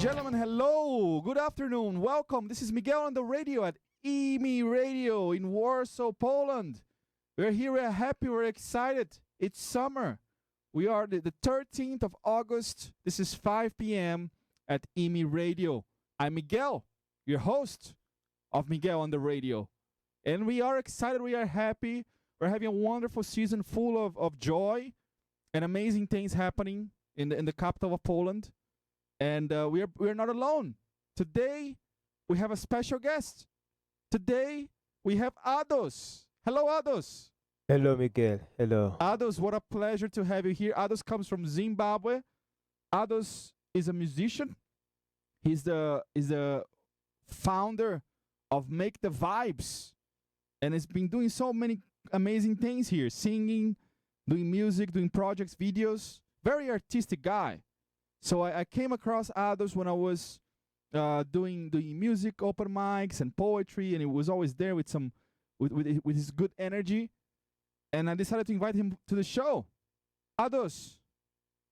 gentlemen, hello, good afternoon, welcome. This is Miguel on the radio at IMI Radio in Warsaw, Poland. We're here, we're happy, we're excited. It's summer. We are the 13th of August. This is 5 p.m. at IMI Radio. I'm Miguel, your host of Miguel on the radio. And we are excited, we are happy. We're having a wonderful season full of joy and amazing things happening in the capital of Poland. And we're not alone. Today, we have a special guest. Today, we have Ados. Hello, Ados. Hello, Miguel. Hello. Ados, what a pleasure to have you here. Ados comes from Zimbabwe. Ados is a musician. He's the founder of Make the Vibes. And has been doing so many amazing things here. Singing, doing music, doing projects, videos. Very artistic guy. So I came across Ados when I was doing music, open mics, and poetry, and he was always there with his good energy. And I decided to invite him to the show. Ados,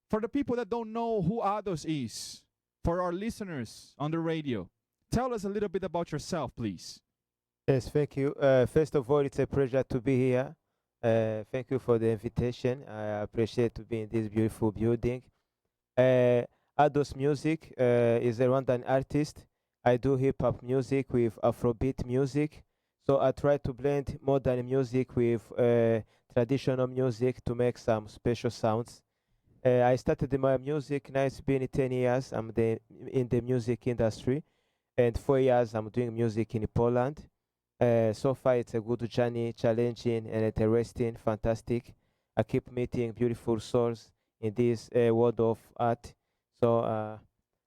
for the people that don't know who Ados is, for our listeners on the radio, tell us a little bit about yourself, please. Yes, thank you. First of all, it's a pleasure to be here. Thank you for the invitation. I appreciate to be in this beautiful building. Ados Music is a Rwandan artist. I do hip-hop music with Afrobeat music. So I try to blend modern music with traditional music to make some special sounds. I started my music, now it's been 10 years. I'm in the music industry. And 4 years I'm doing music in Poland. So far it's a good journey, challenging and interesting, fantastic. I keep meeting beautiful souls in this world of art. So,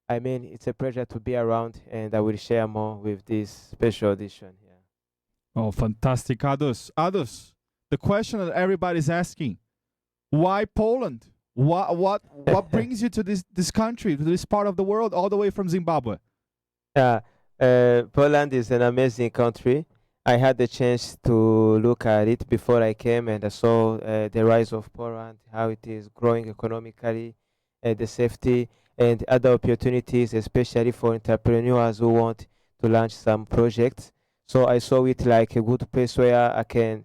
I mean, it's a pleasure to be around, and I will share more with this special edition. Yeah. Oh, fantastic, Ados. Ados, the question that everybody's asking, why Poland? What brings you to this country, to this part of the world, all the way from Zimbabwe? Poland is an amazing country. I had the chance to look at it before I came, and I saw the rise of Poland, how it is growing economically, the safety and other opportunities, especially for entrepreneurs who want to launch some projects. So I saw it like a good place where I can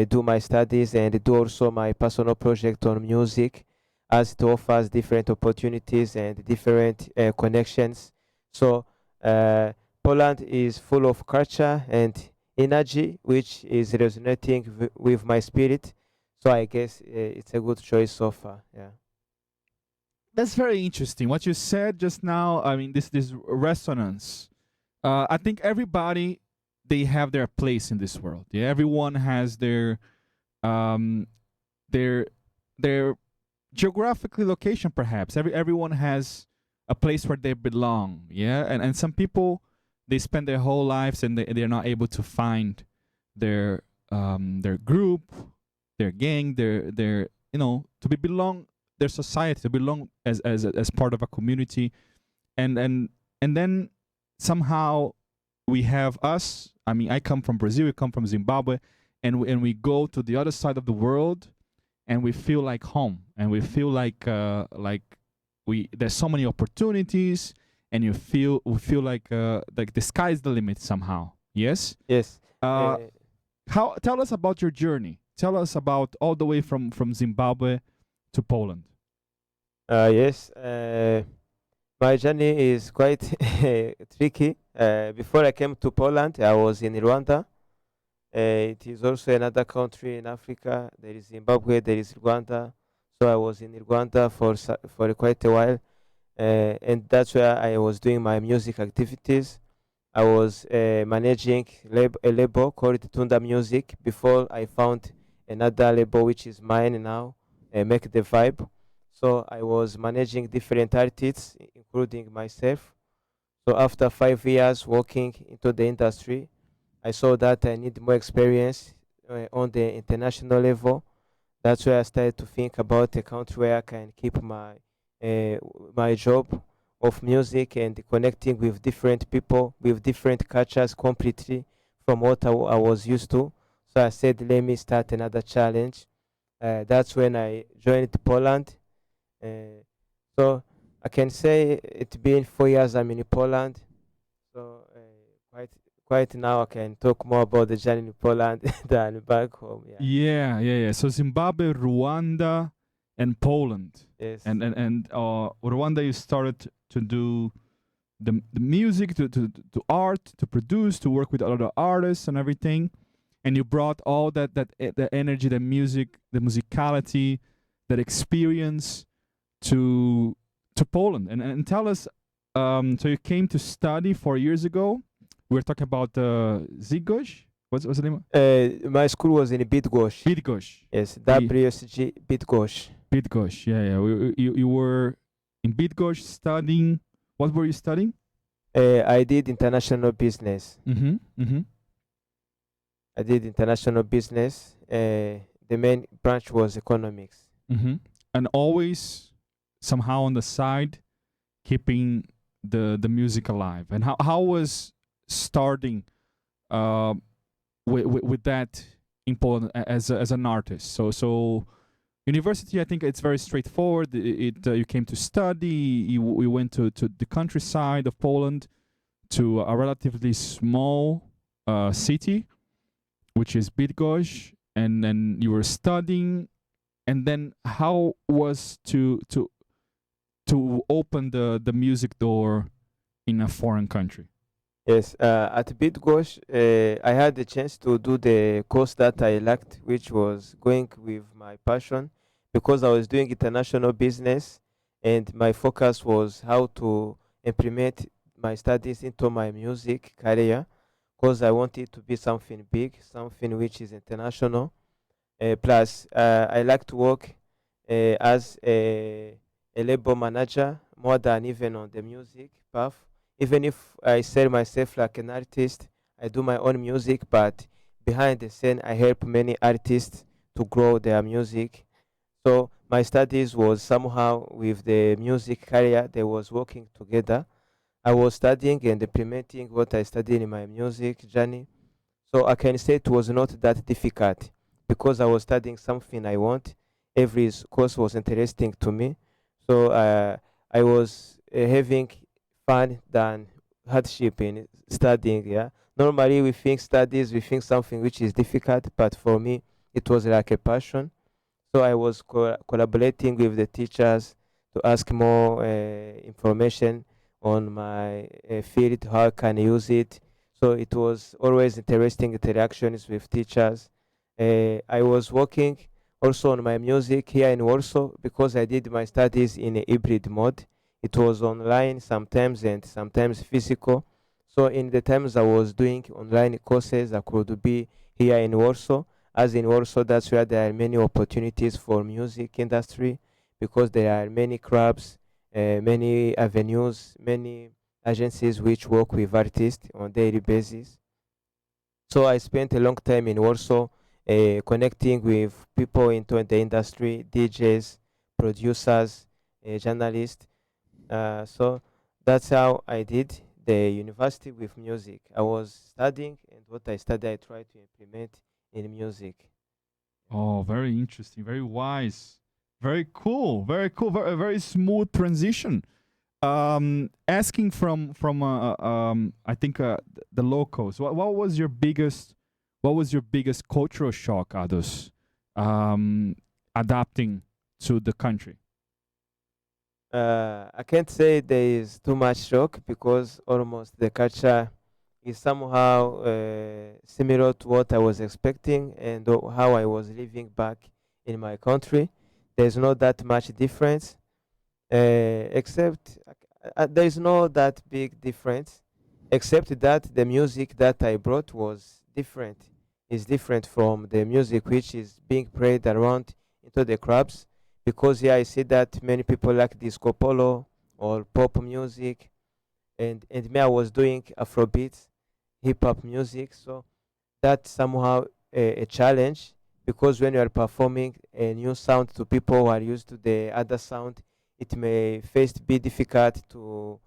do my studies and do also my personal project on music, as it offers different opportunities and different connections. So Poland is full of culture and energy, which is resonating with my spirit. So I guess it's a good choice so far. Yeah. That's very interesting. What you said just now, I mean, this resonance. I think everybody, they have their place in this world. Yeah, everyone has their geographically location, perhaps. Everyone has a place where they belong. Yeah, and some people, they spend their whole lives and they're not able to find their group, their gang, their to belong, their society, to belong as part of a community, and then somehow we have us. I mean, I come from Brazil, you come from Zimbabwe, and we go to the other side of the world, and we feel like home, and we feel like there's so many opportunities. And we feel like the sky's the limit somehow. Yes. Yes. Tell us about your journey. Tell us about all the way from Zimbabwe to Poland. Yes. My journey is quite tricky. Before I came to Poland, I was in Rwanda. It is also another country in Africa. There is Zimbabwe. There is Rwanda. So I was in Rwanda for quite a while. And that's where I was doing my music activities. I was managing a label called Tunda Music before I found another label which is mine now, Make the Vibe. So I was managing different artists, including myself. So after 5 years working into the industry, I saw that I need more experience on the international level. That's where I started to think about a country where I can keep my job of music and connecting with different people, with different cultures completely from what I was used to. So I said, let me start another challenge. That's when I joined Poland. So I can say it's been 4 years I'm in Poland, so quite now I can talk more about the journey in Poland than back home. Yeah. Yeah. So Zimbabwe, Rwanda, and Poland. Yes. And Rwanda, you started to do the music, to art, to produce, to work with other artists and everything, and you brought all that the energy, the music, the musicality, that experience to Poland. And tell us, so you came to study 4 years ago. We were talking about Zigos. What's the name? My school was in Bydgoszcz. Bydgoszcz. Yes, WSG Bydgoszcz. Bydgoszcz. Yeah. You were in Bydgoszcz studying. What were you studying? I did international business. Mm-hmm. I did international business. The main branch was economics. Mm-hmm. And always somehow on the side, keeping the music alive. And how was starting with that in Poland as an artist? So university, I think it's very straightforward. You came to study. We went to the countryside of Poland, to a relatively small city, which is Bydgoszcz, and then you were studying. And then how was to open the music door in a foreign country? Yes, at Bydgoszcz, I had the chance to do the course that I liked, which was going with my passion, because I was doing international business, and my focus was how to implement my studies into my music career, because I wanted to be something big, something which is international. Plus, I like to work as a label manager more than even on the music path. Even if I sell myself like an artist, I do my own music, but behind the scene, I help many artists to grow their music. So my studies was somehow with the music career, they was working together. I was studying and implementing what I studied in my music journey. So I can say it was not that difficult, because I was studying something I want. Every course was interesting to me. So I was having fun than hardship in studying. Yeah. Normally we think studies, we think something which is difficult, but for me it was like a passion. So I was collaborating with the teachers to ask more information on my field, how I can use it. So it was always interesting interactions with teachers. I was working also on my music here in Warsaw, because I did my studies in a hybrid mode. It was online sometimes and sometimes physical. So in the times I was doing online courses, I could be here in Warsaw. As in Warsaw, that's where there are many opportunities for music industry, because there are many clubs, many avenues, many agencies which work with artists on daily basis. So I spent a long time in Warsaw, connecting with people into the industry, DJs, producers, journalists. So that's how I did the university with music. I was studying, and what I studied, I tried to implement in music. Oh, very interesting, very wise, very cool, very smooth transition. Asking from I think the locals. What was your biggest cultural shock, Ados, adapting to the country? I can't say there is too much shock, because almost the culture is somehow similar to what I was expecting and how I was living back in my country. There's not that much difference, except there is no that big difference, except that the music that I brought was different. Is different from the music which is being played around into the clubs, because here I see that many people like disco polo or pop music, and me, I was doing Afrobeats, hip hop music. So that's somehow a challenge, because when you are performing a new sound to people who are used to the other sound, it may first be difficult to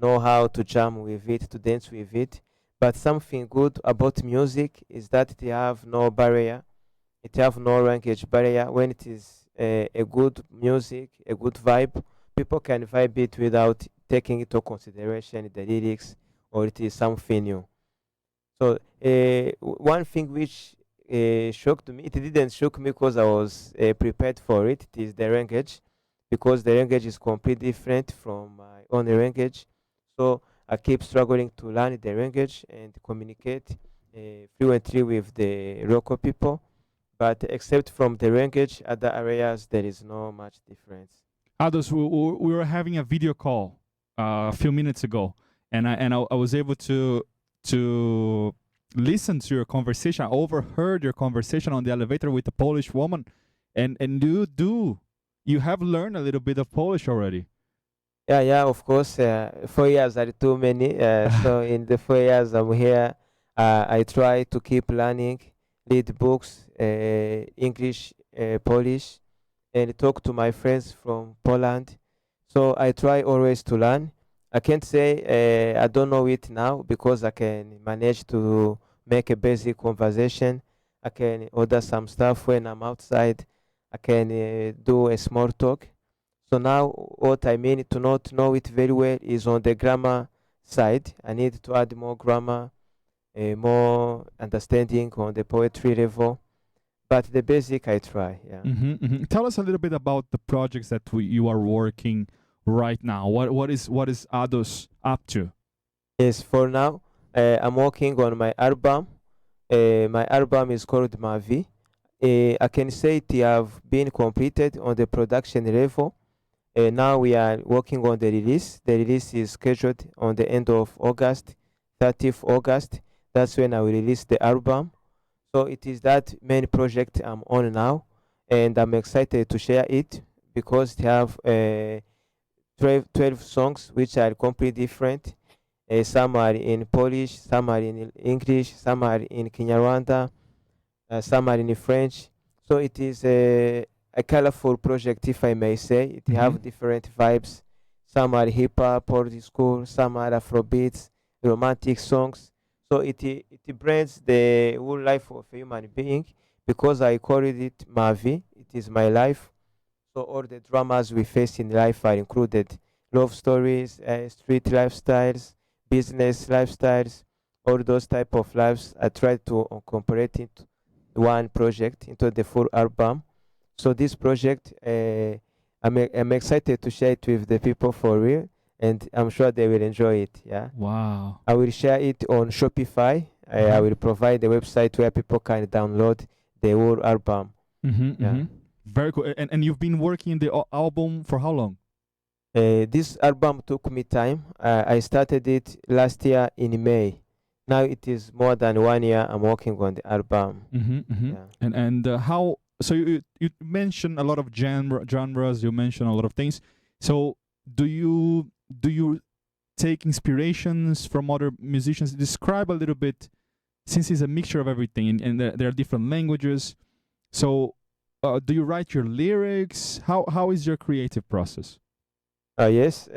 know how to jam with it, to dance with it. But something good about music is that it have no barrier, it have no language barrier. When it is a good music, a good vibe, people can vibe it without taking into consideration the lyrics or it is something new. So one thing which shocked me, it didn't shock me because I was prepared for it. It is the language, because the language is completely different from my own language. So I keep struggling to learn the language and communicate fluently with the local people. But except from the language, other areas there is no much difference. Others, we were having a video call a few minutes ago, and I was able to listen to your conversation. I overheard your conversation on the elevator with a Polish woman, and you have learned a little bit of Polish already. Yeah, of course. 4 years are too many. So in the 4 years I'm here, I try to keep learning, read books, English, Polish, and talk to my friends from Poland. So I try always to learn. I can't say I don't know it now because I can manage to make a basic conversation. I can order some stuff when I'm outside. I can do a small talk. So now what I mean to not know it very well is on the grammar side. I need to add more grammar, more understanding on the poetry level. But the basic I try, yeah. Tell us a little bit about the projects that you are working right now. What is Ados up to? Yes, for now, I'm working on my album. My album is called Mavi. I can say it have been completed on the production level. Now we are working on the release. The release is scheduled on the end of August, 30th August. That's when I will release the album. So it is that main project I'm on now, and I'm excited to share it because they have 12 songs which are completely different. Some are in Polish, some are in English, some are in Kinyarwanda, some are in French. So it is a colorful project, if I may say. It have different vibes. Some are hip hop, old school, some are Afrobeats, romantic songs. So it brings the whole life of a human being because I call it Mavi. It is my life. So all the dramas we face in life are included. Love stories, street lifestyles, business lifestyles, all those type of lives. I try to incorporate into one project, into the full album. So this project, I'm excited to share it with the people for real, and I'm sure they will enjoy it. Yeah. Wow. I will share it on Shopify. I will provide the website where people can download the whole album. Yeah. Very cool. And you've been working the album for how long? This album took me time. I started it last year in May. Now it is more than 1 year I'm working on the album. Yeah. And how? So you mentioned a lot of genres. You mentioned a lot of things. So do you take inspirations from other musicians? Describe a little bit, since it's a mixture of everything, and there are different languages. So do you write your lyrics? How is your creative process? Yes,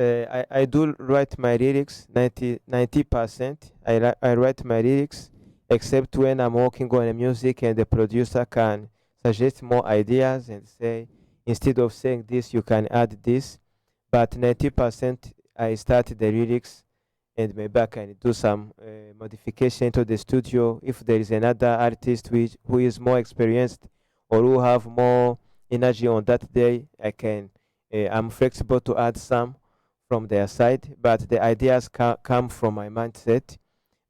I do write my lyrics. 90%. I write my lyrics, except when I'm working on the music and the producer can suggest more ideas and say, instead of saying this, you can add this. But 90% I start the lyrics, and maybe I can do some modification to the studio. If there is another artist who is more experienced or who have more energy on that day, I'm flexible to add some from their side, but the ideas come from my mindset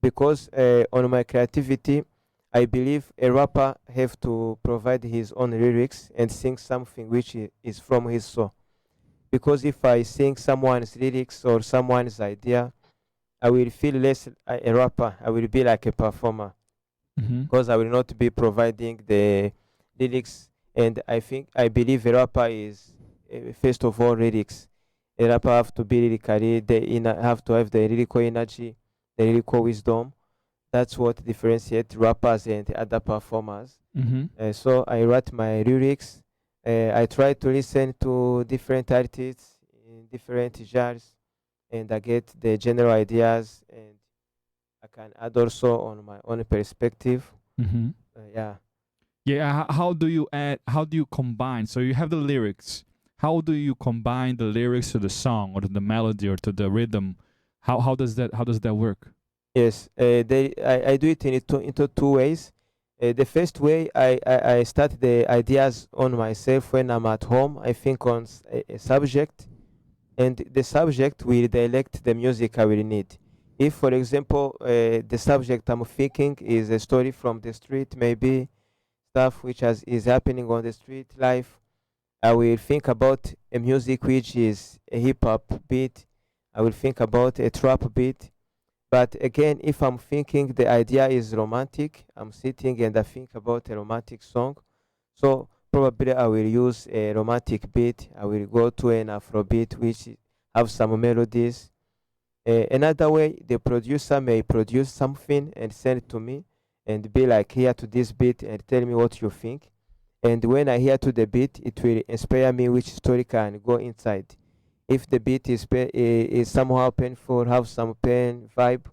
because on my creativity, I believe a rapper have to provide his own lyrics and sing something which is from his soul. Because if I sing someone's lyrics or someone's idea, I will feel less a rapper. I will be like a performer because I will not be providing the lyrics. And I believe a rapper is first of all lyrics. A rapper have to be lyrically, have to have the lyrical energy, the lyrical wisdom. That's what differentiates rappers and other performers. So I write my lyrics. I try to listen to different artists in different genres, and I get the general ideas, and I can add also on my own perspective. Yeah. How do you add? How do you combine? So you have the lyrics. how do you combine the lyrics to the song or to the melody or to the rhythm? How does that work? Yes, I do it into two ways. The first way, I start the ideas on myself when I'm at home. I think on a subject, and the subject will direct the music I will need. If, for example, the subject I'm thinking is a story from the street, maybe stuff which is happening on the street life, I will think about a music which is a hip hop beat. I will think about a trap beat. But again, if I'm thinking the idea is romantic, I'm sitting and I think about a romantic song. So probably I will use a romantic beat. I will go to an Afro beat which have some melodies. Another way, the producer may produce something and send it to me and be like, here to this beat and tell me what you think. And when I hear to the beat, it will inspire me which story can go inside. If the beat is somehow painful, have some pain vibe,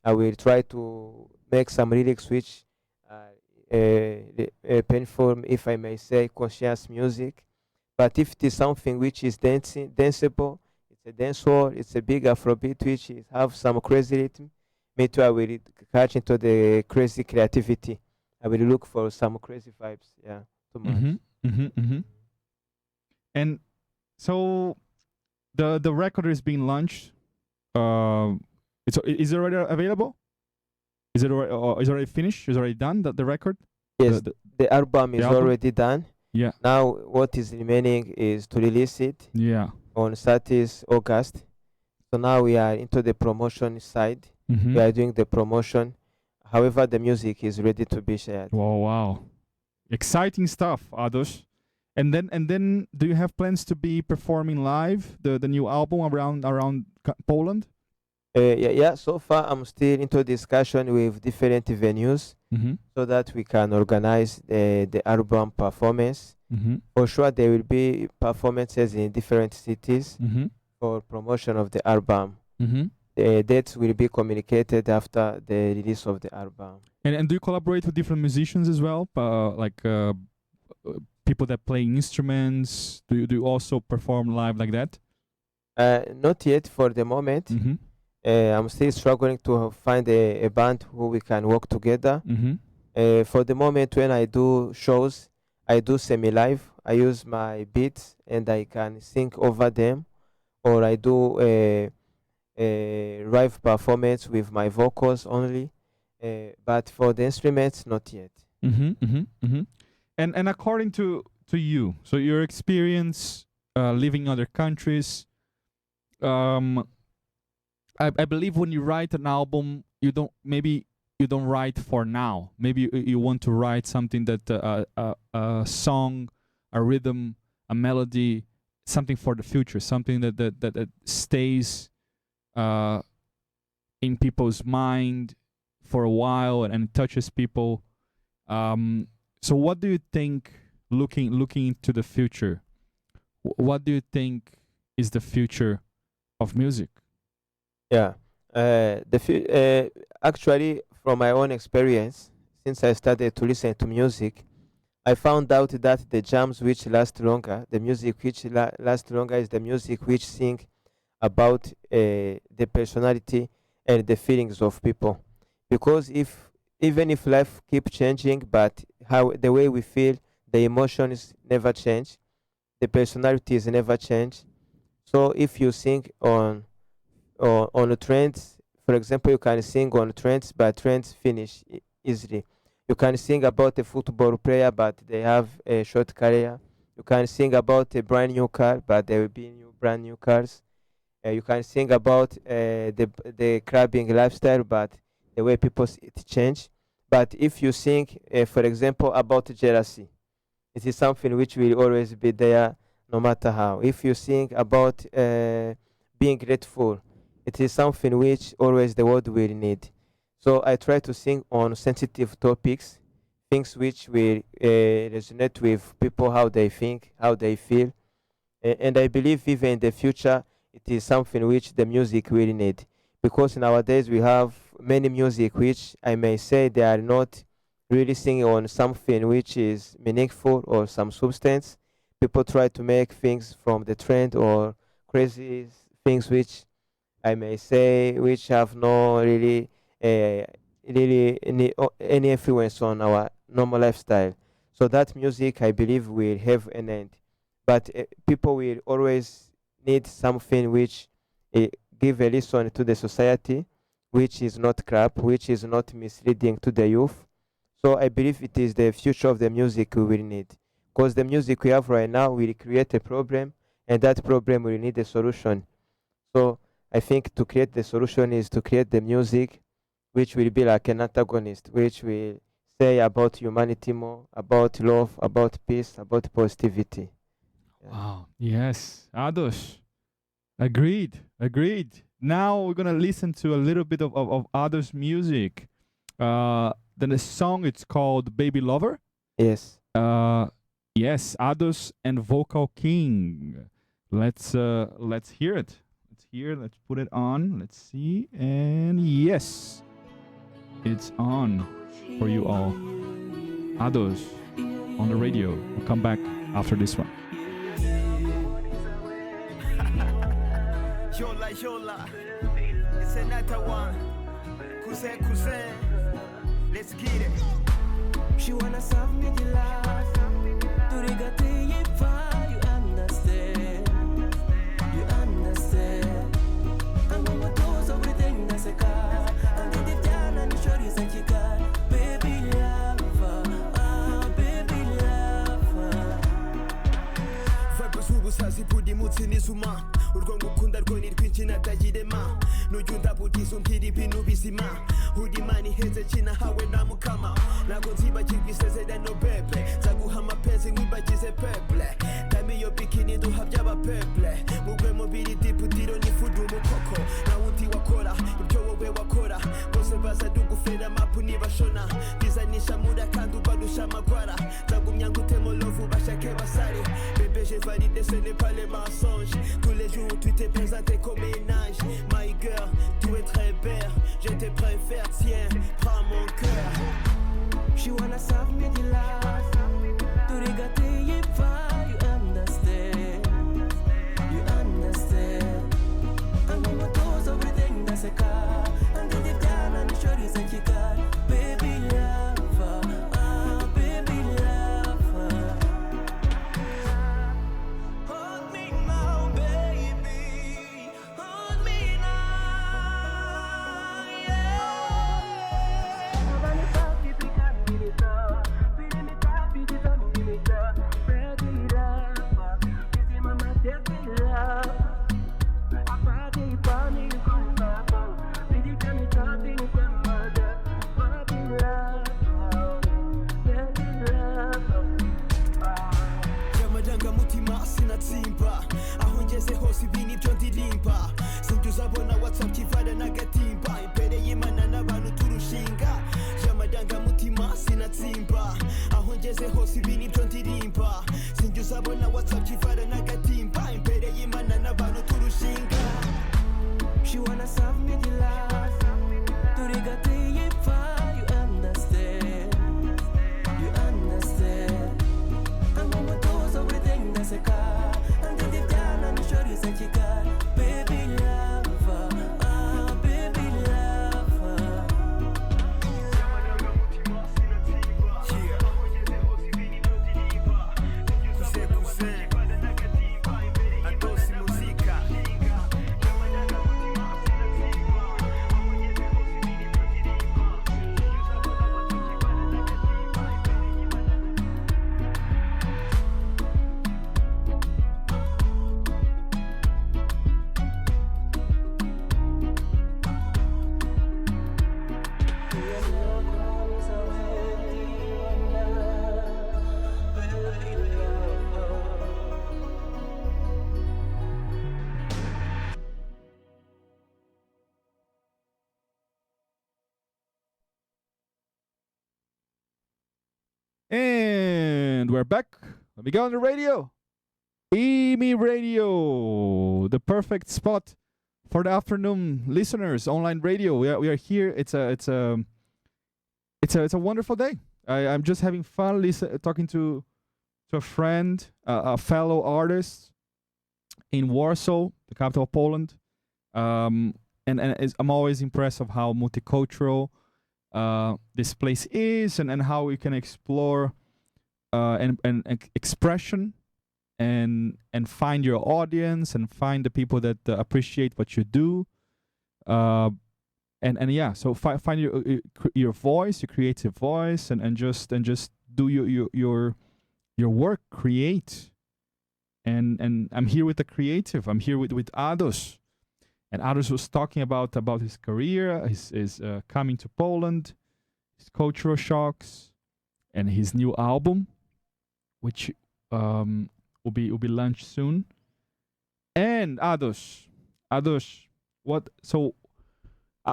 I will try to make some lyrics which are painful, if I may say, conscious music. But if it is something which is danceable, it's a dancehall, it's a big Afrobeat which have some crazy rhythm, me too, I will catch into the crazy creativity. I will look for some crazy vibes. Yeah, too much. And so the record is being launched. Is it already available? Is it already finished? Is it already done? The record? Yes, the album is album? already done. Yeah. Now what is remaining is to release it. Yeah. On 30th August. So now we are into the promotion side. Mm-hmm. We are doing the promotion. However, the music is ready to be shared. Wow. Exciting stuff, Ados. And then do you have plans to be performing live the new album around Poland? Yeah. So far, I'm still into discussion with different venues so that we can organize the album performance. For sure, there will be performances in different cities for promotion of the album. The dates will be communicated after the release of the album. And do you collaborate with different musicians as well, like people that play instruments? Do you also perform live like that? Not yet for the moment. I'm still struggling to find a band who we can work together. For the moment, when I do shows, I do semi-live. I use my beats and I can sing over them, or I do a live performance with my vocals only. But for the instruments, not yet. And according to you, so your experience living in other countries, I believe when you write an album, you don't write for now. Maybe you want to write something that a song, a rhythm, a melody, something for the future, something that stays in people's mind for a while and touches people. So what do you think, looking into the future, what do you think is the future of music? Yeah, actually, from my own experience, since I started to listen to music, I found out that the jams which last longer, the music which lasts longer, is the music which sing about the personality and the feelings of people. Because even if life keep changing, but the way we feel, the emotions never change, the personalities never change. So if you sing on the trends, for example, you can sing on trends, but trends finish easily. You can sing about a football player, but they have a short career. You can sing about a brand new car, but there will be brand new cars. You can sing about the clubbing lifestyle, but the way people see it change. But if you sing, for example, about jealousy, it is something which will always be there, no matter how. If you sing about being grateful, it is something which always the world will need. So I try to sing on sensitive topics, things which will resonate with people, how they think, how they feel. And I believe even in the future, it is something which the music will need. Because nowadays we have many music which I may say they are not really singing on something which is meaningful or some substance. people try to make things from the trend or crazy things which I may say which have no really any influence on our normal lifestyle. So that music, I believe, will have an end. But people will always need something which give a lesson to the society, which is not crap, which is not misleading to the youth. So I believe it is the future of the music we will need. Because the music we have right now will create a problem, and that problem will need a solution. So I think to create the solution is to create the music which will be like an antagonist, which will say about humanity more, about love, about peace, about positivity. Yeah. Wow. Yes. Ados. Agreed. Now we're gonna listen to a little bit of Ados' music. The song, it's called Baby Lover. Yes. Yes, Ados and Vocal King. Let's hear it. Let's put it on. Let's see. And yes, it's on for you all. Ados on the radio. We'll come back after this one. Yola, it's another one. Cousin, let's get it. She wanna serve me the love. To regate ye far, you understand. I'm gonna do everything that's a car. And then deep down and sure you said you got. Baby lover, baby lover. Vibes who sazi pudi mutini suma. Urwo ngukunda rwo ni rwinshi natagirema. Nujunda budizo mpiri ibintu bizima. Udimani heze china hawe na mukama. Nago nzibagirwa isezerano bebe. Zaguha amapenzi nkwibagize peple. Dami yo bikini duha by'abapeple. Mugwe mubiri dipu diro ni fudu mukoko. Na wundi wakora ibyo wowe wakora. Bose baza dugufera mapu nibashona. Bizanisha muda kandi ubarusha amagwara. Zagumya ngutemo lovu bashake basare. Bébé j'ai validé ce n'est pas les mensonges. Tous les jours tu t'es présenté comme un ange. My girl, tu es très belle. Je te préfère, tiens, prends mon cœur. She wanna serve me the love. To regate ye far, you understand. I'm gonna do everything that's a car. And then deep down and sure you said you got. Baby lover, baby lover. Hold me now, baby. Hold me now, yeah. Mutima sinatsimba aho ngeze hose ibi nibyo ndirimba sinjye uzabona whatsapp kivana n'agatimba imbere y'Imana n'abantu turushinga mutima sinatsimba aho ngeze hose ibi nibyo ndirimba sinjye uzabona whatsapp kivana n'agatimba imbere y'Imana n'abantu turushinga. She wanna serve me the love. To regate ye far, you understand. I'm gonna do everything that's a car. And then deep down and sure you said you got. Baby lover, baby lover. Cousin, adosi musica. And we're back. Miguel on the radio. IMI Radio, the perfect spot for the afternoon listeners. Online radio. We are here. It's a wonderful day. I'm just having fun talking to to a friend, a fellow artist in Warsaw, the capital of Poland. I'm always impressed of how multicultural this place is, and how we can explore expression, and find your audience, and find the people that appreciate what you do. So find your voice, your creative voice, and just do your work, create. And I'm here with the creative. I'm here with Ados, and Ados was talking about his career, his coming to Poland, his cultural shocks, and his new album, which will be launched soon. And Ados, what? So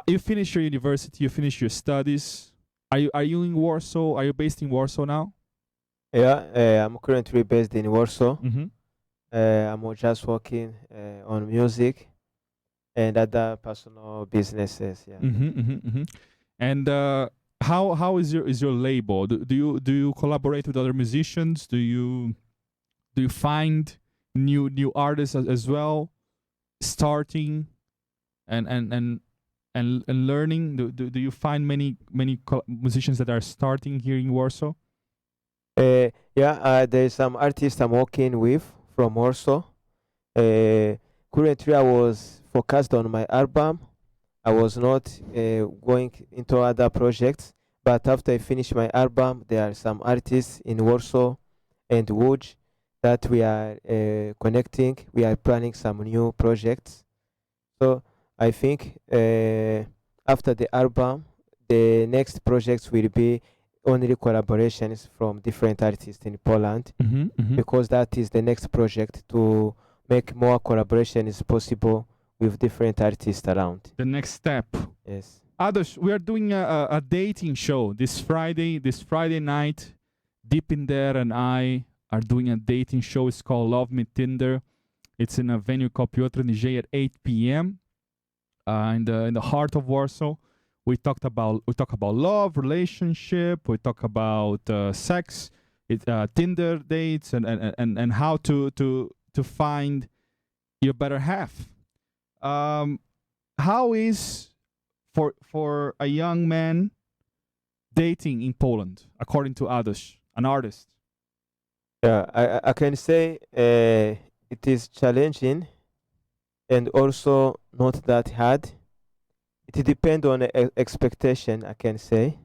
you finished your university, you finished your studies. Are you in Warsaw? Are you based in Warsaw now? Yeah, I'm currently based in Warsaw. Mm-hmm. I'm just working on music and other personal businesses. Yeah. Mm-hmm, mm-hmm, mm-hmm. And how is your label? Do you collaborate with other musicians? Do you find new artists as well, starting and learning? Do you find many musicians that are starting here in Warsaw? There's some artists I'm working with from Warsaw. Currently, I was focused on my album. I was not going into other projects. But after I finish my album, there are some artists in Warsaw and Łódź that we are connecting. We are planning some new projects. So I think after the album, the next projects will be only collaborations from different artists in Poland, Mm-hmm, mm-hmm. because that is the next project, to make more collaborations possible with different artists around. The next step. Yes. Ados, we are doing a dating show this Friday night. Deep in there and I are doing a dating show. It's called Love Me Tinder. It's in a venue called Piotr Niżej at 8 p.m. In the heart of Warsaw. We talk about love, relationship. We talk about sex, Tinder dates, and how to find your better half. How is for a young man dating in Poland, according to Ados, an artist? Yeah, I can say it is challenging and also not that hard. It depends on the expectation, I can say.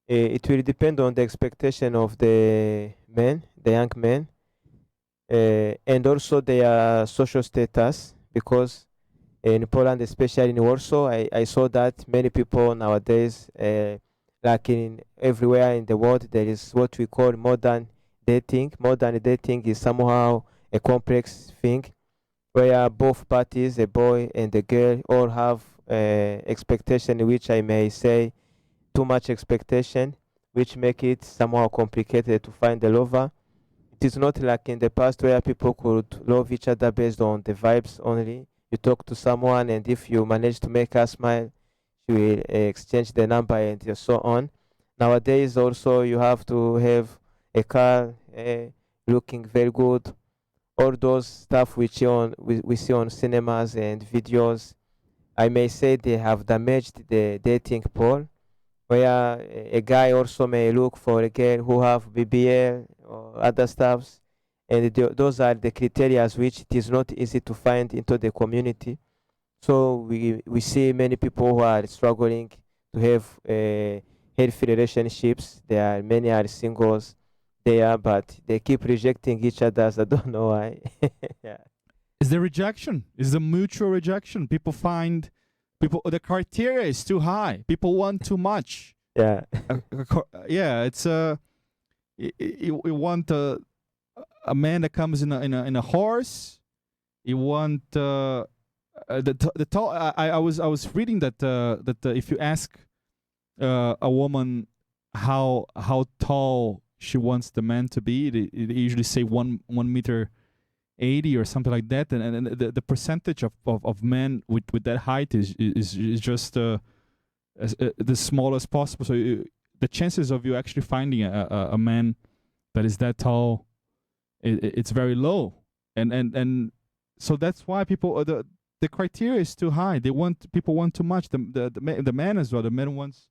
It will depend on the expectation of the young men, and also their social status, because in Poland, especially in Warsaw, I saw that many people nowadays, like in everywhere in the world, there is what we call modern dating. Modern dating is somehow a complex thing, where both parties, the boy and the girl, all have expectation, which I may say too much expectation, which make it somehow complicated to find a lover. It is not like in the past where people could love each other based on the vibes only. You talk to someone, and if you manage to make her smile, you will exchange the number and so on. Nowadays, also, you have to have a car, looking very good. All those stuff we see on cinemas and videos, I may say they have damaged the dating pool, where a guy also may look for a girl who have BBL or other stuffs, and those are the criteria which it is not easy to find into the community. So we see many people who are struggling to have healthy relationships. Many are singles there, but they keep rejecting each other. I don't know why. Yeah. Is the rejection? Is the mutual rejection? The criteria is too high. People want too much. Yeah. It's you want a man that comes in a horse. You want the tall. I was reading that if you ask a woman how tall she wants the man to be, they usually say 1.80 m or something like that, and the percentage of men with that height is just the smallest possible. So the chances of you actually finding a man that is that tall it's very low, and so that's why people the criteria is too high. People want too much. The man as well. The man wants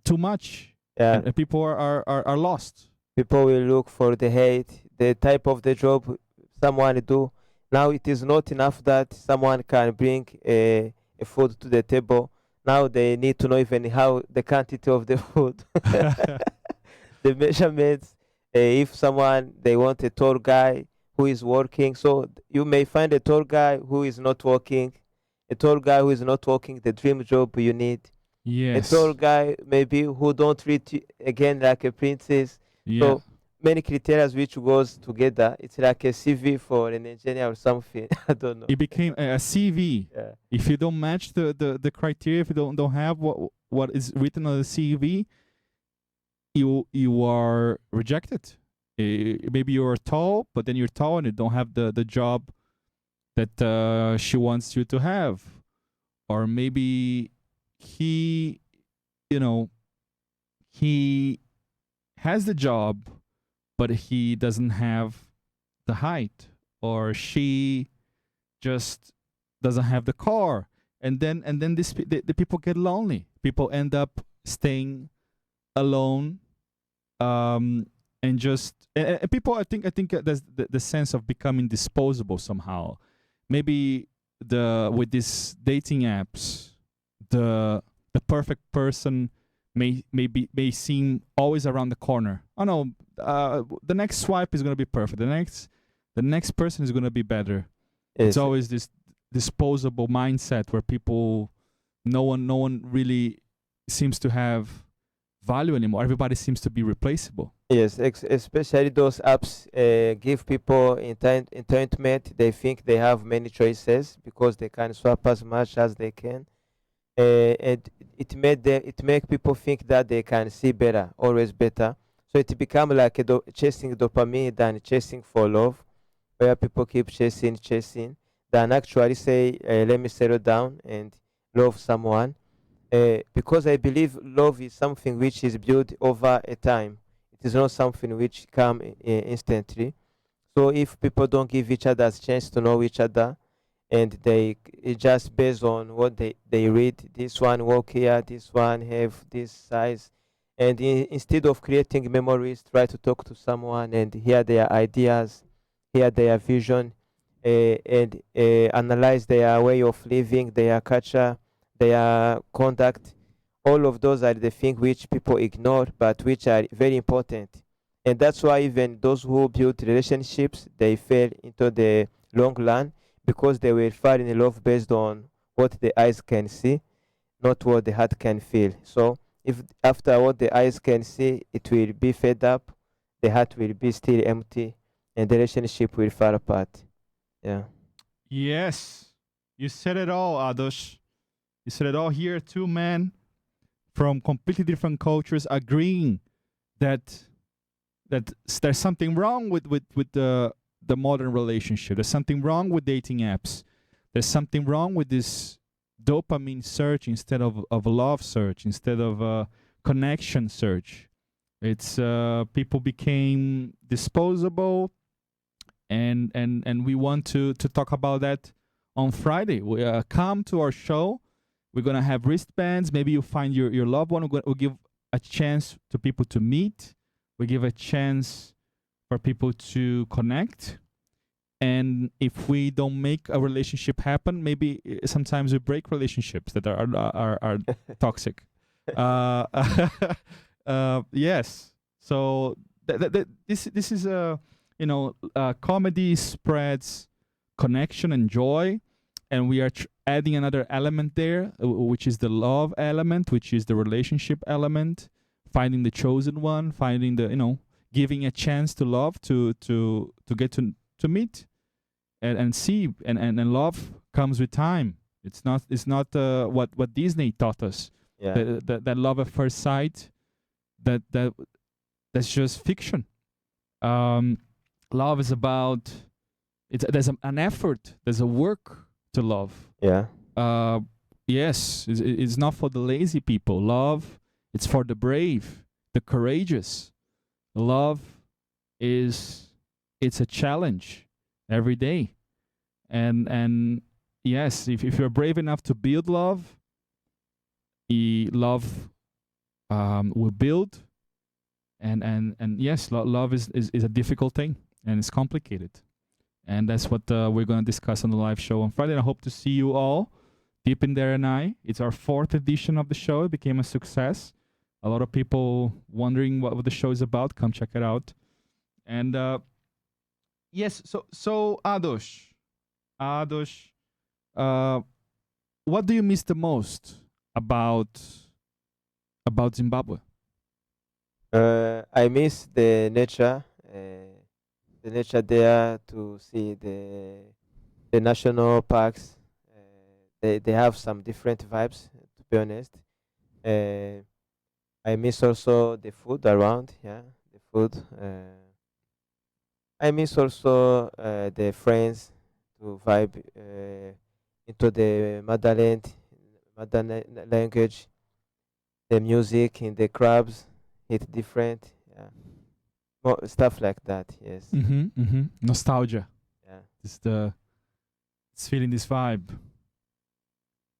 too much. Yeah. And people are lost. People will look for the hate, the type of the job someone do. Now it is not enough that someone can bring a food to the table. Now they need to know even how the quantity of the food, the measurements. If someone they want a tour guy who is working, so you may find a tour guy who is not working, a tour guy who is not working the dream job you need. Yes. A tour guy maybe who don't treat you again like a princess. Yeah. So many criteria which goes together. It's like a CV for an engineer or something. I don't know. It became a CV. Yeah. If you don't match the criteria, if you don't have what is written on the CV, you are rejected. Maybe you're tall, but then you're tall and you don't have the job that she wants you to have, or maybe he has the job, but he doesn't have the height, or she just doesn't have the car, and then the people get lonely. People end up staying alone, and people. I think there's the sense of becoming disposable somehow. Maybe with these dating apps, the perfect person may seem always around the corner. Oh no, the next swipe is gonna be perfect. The next person is gonna be better. It's always this disposable mindset where no one really seems to have value anymore. Everybody seems to be replaceable. Yes, especially those apps give people entertainment. They think they have many choices because they can swap as much as they can. And it make people think that they can see better, always better. So it become like chasing dopamine than chasing for love, where people keep chasing, than actually say, let me settle down and love someone. Because I believe love is something which is built over a time. It is not something which come instantly. So if people don't give each other a chance to know each other, and it just based on what they read, this one work here, this one have this size, and instead of creating memories, try to talk to someone and hear their ideas, hear their vision, and analyze their way of living, their culture, their conduct. All of those are the things which people ignore, but which are very important. And that's why even those who build relationships, they fail into the long run, because they will fall in love based on what the eyes can see, not what the heart can feel. So if after what the eyes can see, it will be fed up, the heart will be still empty, and the relationship will fall apart. Yeah. Yes, you said it all, Adosh. You said it all here. Two men from completely different cultures agreeing that there's something wrong with the modern relationship. There's something wrong with dating apps. There's something wrong with this dopamine search instead of love search, instead of connection search. It's people became disposable, and we want to talk about that on Friday. We come to our show. We're gonna have wristbands. Maybe you find your loved one. We'll give a chance to people to meet. We give a chance for people to connect. And if we don't make a relationship happen, maybe sometimes we break relationships that are toxic. Yes. So this is comedy spreads connection and joy, and we are adding another element there, which is the love element, which is the relationship element, finding the chosen one, finding the giving a chance to love, to get to meet and see, and love comes with time. It's not what Disney taught us. Yeah. That love at first sight, that's just fiction. Love is about there's an effort, there's a work to love. Yeah. Yes, it's not for the lazy people. Love, it's for the brave, the courageous. Love it's a challenge every day. And yes, if you're brave enough to build love, love will build. And yes, love is a difficult thing, and it's complicated. And that's what we're going to discuss on the live show on Friday. And I hope to see you all. Deep in There and I. It's our 4th edition of the show. It became a success. A lot of people wondering what the show is about. Come check it out. And yes, so Ados, what do you miss the most about Zimbabwe? I miss the nature there, to see the national parks. They have some different vibes, to be honest. I miss also the food around, the food. I miss also the friends, to vibe into the mother language, the music in the clubs, it's different, more stuff like that. Yes. Nostalgia. Yeah. It's feeling this vibe.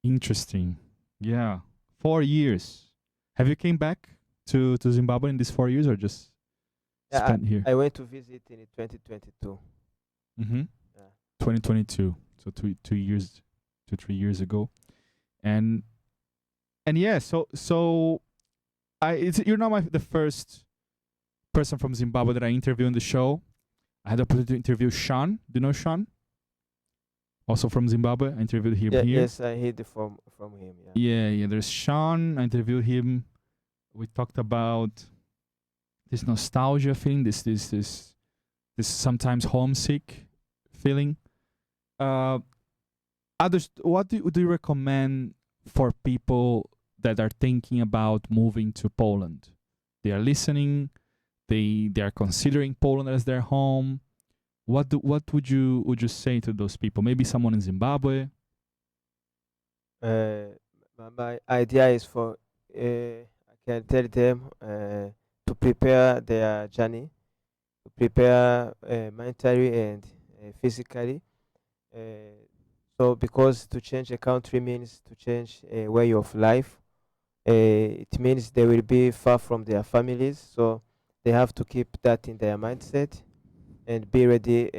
Interesting. Yeah. 4 years. Have you came back to Zimbabwe in these 4 years, or just spent here? I went to visit in 2022. 2022. So 3 years ago. And yeah, so you're not the first person from Zimbabwe that I interview on the show. I had the opportunity to interview Sean. Do you know Sean? Also from Zimbabwe. I interviewed him here. Yes, I heard from him. Yeah. There's Sean. I interviewed him. We talked about this nostalgia feeling, this sometimes homesick feeling. Others, what do you recommend for people that are thinking about moving to Poland? They are listening. They are considering Poland as their home. What would you say to those people? Maybe someone in Zimbabwe. My idea is for I can tell them to prepare their journey, to prepare mentally and physically. So because to change a country means to change a way of life. It means they will be far from their families, so they have to keep that in their mindset and be ready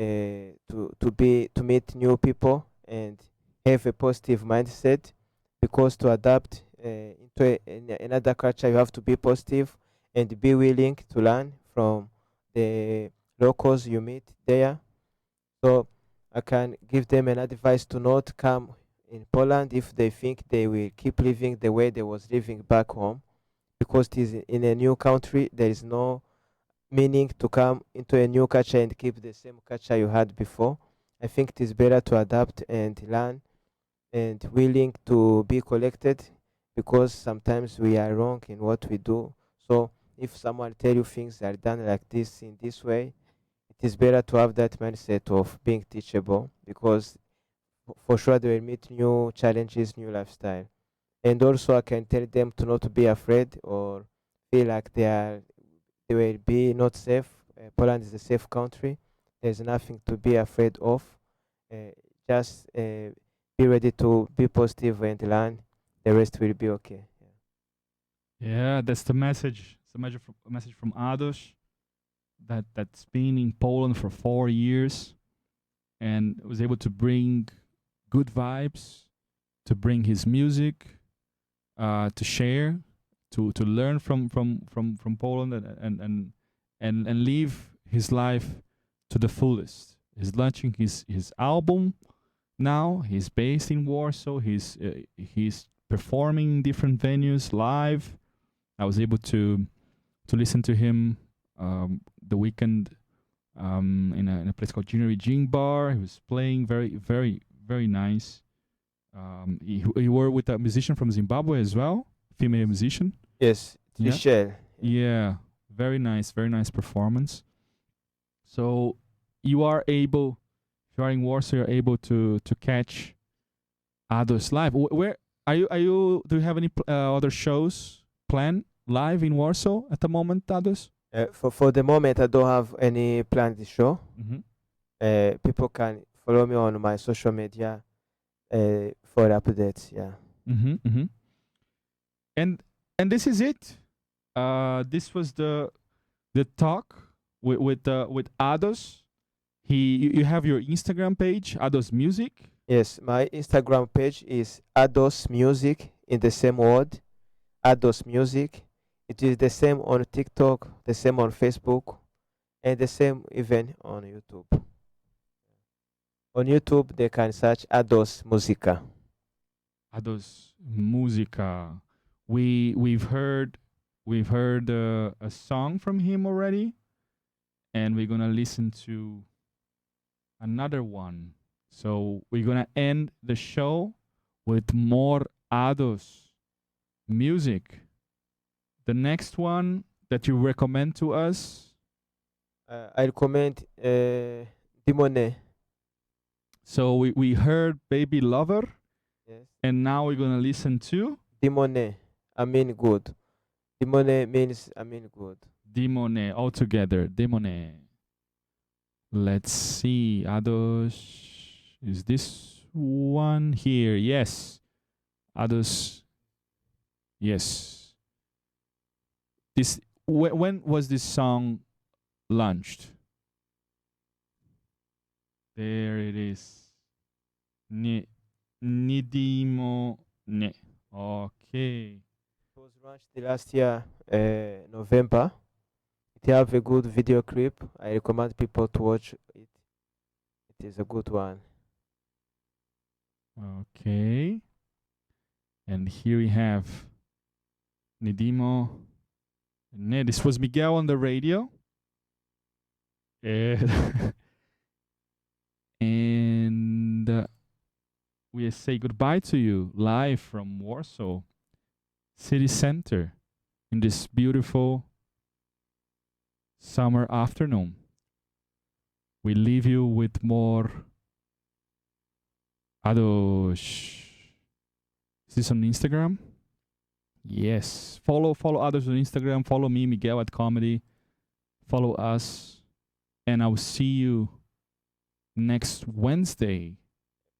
to meet new people and have a positive mindset, because to adapt into another culture you have to be positive and be willing to learn from the locals you meet there. So I can give them an advice to not come in Poland if they think they will keep living the way they was living back home, because it is in a new country. There is no meaning to come into a new culture and keep the same culture you had before. I think it is better to adapt and learn and willing to be collected, because sometimes we are wrong in what we do. So if someone tell you things are done like this in this way, it is better to have that mindset of being teachable, because for sure they will meet new challenges, new lifestyle. And also I can tell them to not be afraid or feel like they will be not safe. Poland is a safe country. There's nothing to be afraid of. Just be ready to be positive and learn. The rest will be okay. Yeah, that's the message. It's a message from Ados that's been in Poland for 4 years and was able to bring good vibes, to bring his music, to share, to learn from Poland and live his life to the fullest. He's launching his album now. He's based in Warsaw. He's performing in different venues live. I was able to listen to him the weekend in a place called Junior Gin Bar. He was playing very, very, very nice. He worked with a musician from Zimbabwe as well, female musician. Yes, Michelle. Yeah, very nice performance. So you are able, if you are in Warsaw, you're able to catch Ados live. Where are you? Do you have any other shows planned live in Warsaw at the moment, Ados? For the moment, I don't have any planned show. People can follow me on my social media for updates. Yeah. And this is it. This was the talk with Ados. You have your Instagram page, Ados Music. Yes, my Instagram page is Ados Music in the same word, Ados Music. It is the same on TikTok, the same on Facebook, and the same even on YouTube. On YouTube, they can search Ados Musica. Ados Musica. We've heard a song from him already, and we're gonna listen to another one. So we're gonna end the show with more Ados music. The next one that you recommend to us? I recommend Dimone. So we heard Baby Lover. Yes. And now we're gonna listen to Dimone. I mean good. Dimone means I mean good. Dimone, all together. Dimone. Let's see. Ados. Is this one here? Yes. Ados. Yes. This when was this song launched? There it is. Nidimo ne. Okay. It was launched last year, November. It have a good video clip. I recommend people to watch it. It is a good one. Okay. And here we have Nidimo ne. This was Miguel on the radio. And we say goodbye to you live from Warsaw city center in this beautiful summer afternoon. We leave you with more Ados. Is this on Instagram? Yes. Follow Ados on Instagram. Follow me, Miguel at Comedy. Follow us. And I will see you next Wednesday.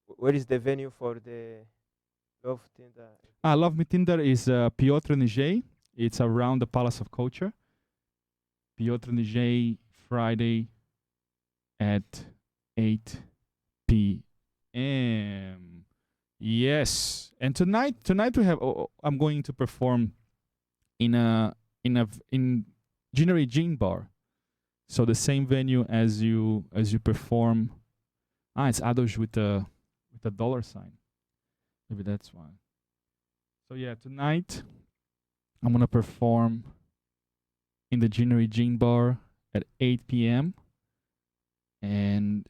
Where is the venue for the Love Tinder? Love Me Tinder is Piotr Niżej. It's around the Palace of Culture. Piotr Niżej, Friday at 8 p.m. Yes. And tonight we have. I'm going to perform in Ginnery Gin Bar. So the same venue as you perform. It's Ados with a dollar sign. Maybe that's why. So yeah, tonight I'm gonna perform in the Ginnery Gin Bar at 8 p.m. and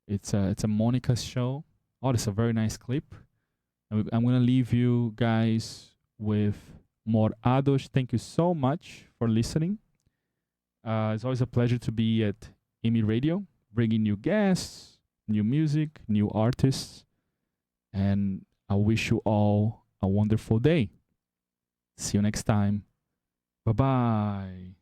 it's a Monica's show. Oh, it's a very nice clip. And I'm gonna leave you guys with more Ados. Thank you so much for listening. It's always a pleasure to be at IMI Radio, bringing new guests, new music, new artists, and I wish you all a wonderful day. See you next time. Bye-bye.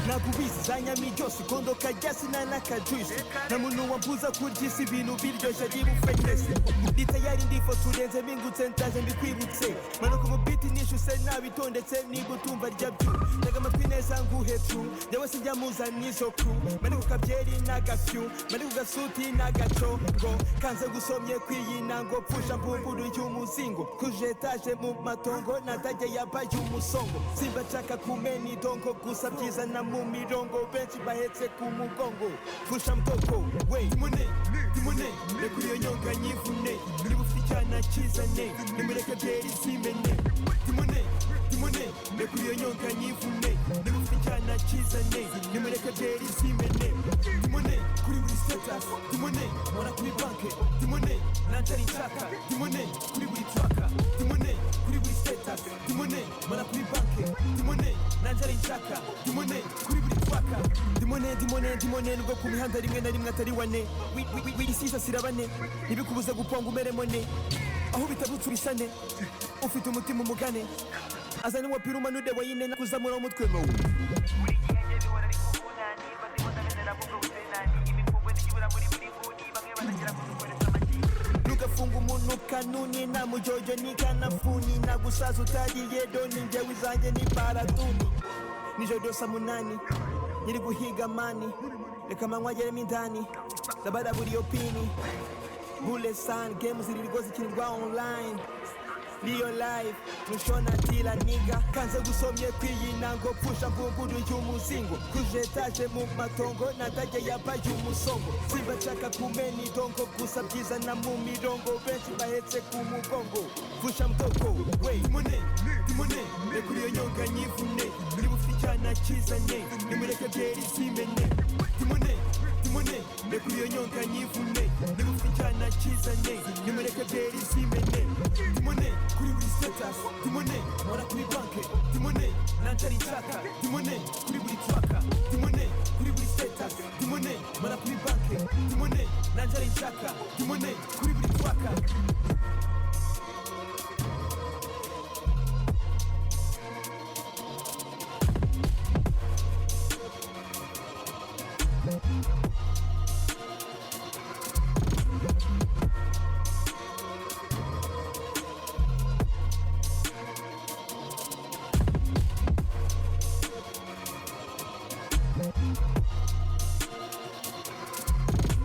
nakubisi zanyami byose kondoka jasi na nakajwisi na muntu wambuza kurya ibintu biryoshye by'ubufenyesi ndi tayari ndifo turenze mingutse ndaje mbikwibutse manuka mu beat nishuse nabitondetse nigutumva rya byo ndaga amatwi neza nguhetu yewe sinjya muza nizo ku manuka kabyeri n'agafyu manuka gasuti n'agacongo kanze gusomye kwiyinango pfusha mbumburu y'umuzingo kujetaje mu matongo natajya yabaye umusongo simba chaka kumeni dongo gusa byiza na mu mirongo benshi bahetse ku mugongo pfusha mtoko we dimone nekuriyo nyonga nyivune nibufikana kizane nimureke byeri simene dimone nekuriyo nyonga nyivune nibufikana kizane nimureke byeri simene dimone kuri buri status dimone mora kuri banke dimone natari chaka dimone kuri buri tracker dimone kuri buri status dimone mora kuri banke dimone natari chaka dimone kuri buri tracker dimone nubwo ku mihanda rimwe na rimwe atari wane wisisa sirabane nibikubuza guponga umeremo ne aho bitabuturisane ufite umutima umugane azane wapira umanude wayine nakuzamura umutwe mu Nukafunga umuntu kanuni na mujojo ni kanafuni na gusaza utagiye doni njyewe izanjye ni baratuni nijoro saa munani nyiri guhiga mani reka amanywa ageremo indani ndabara buri yopini bule san game ziririrwa zikinirwa online Real life, nushona tila niga Kanze gusomye kwiyinango Pusha mvunguru y'umuzingo Kujetaje mu matongo Nataje yabaye umusongo Simba chaka kumeni dongo Gusa byiza na mu mirongo Benshi bahetse ku mugongo Pusha mtoko Wey, timone Nekuri yo nyonga nyivune Nibufichana chizanye Nimureke byeri zimene Timone Nekuri yo nyonga nyivune Nibufichana chizanye Nimureke byeri zimene Timone kuri buri status timone ora kuri banke timone nantari nshaka timone kuri buri traka timone kuri buri status timone ora kuri banke timone nantari nshaka timone kuri buri traka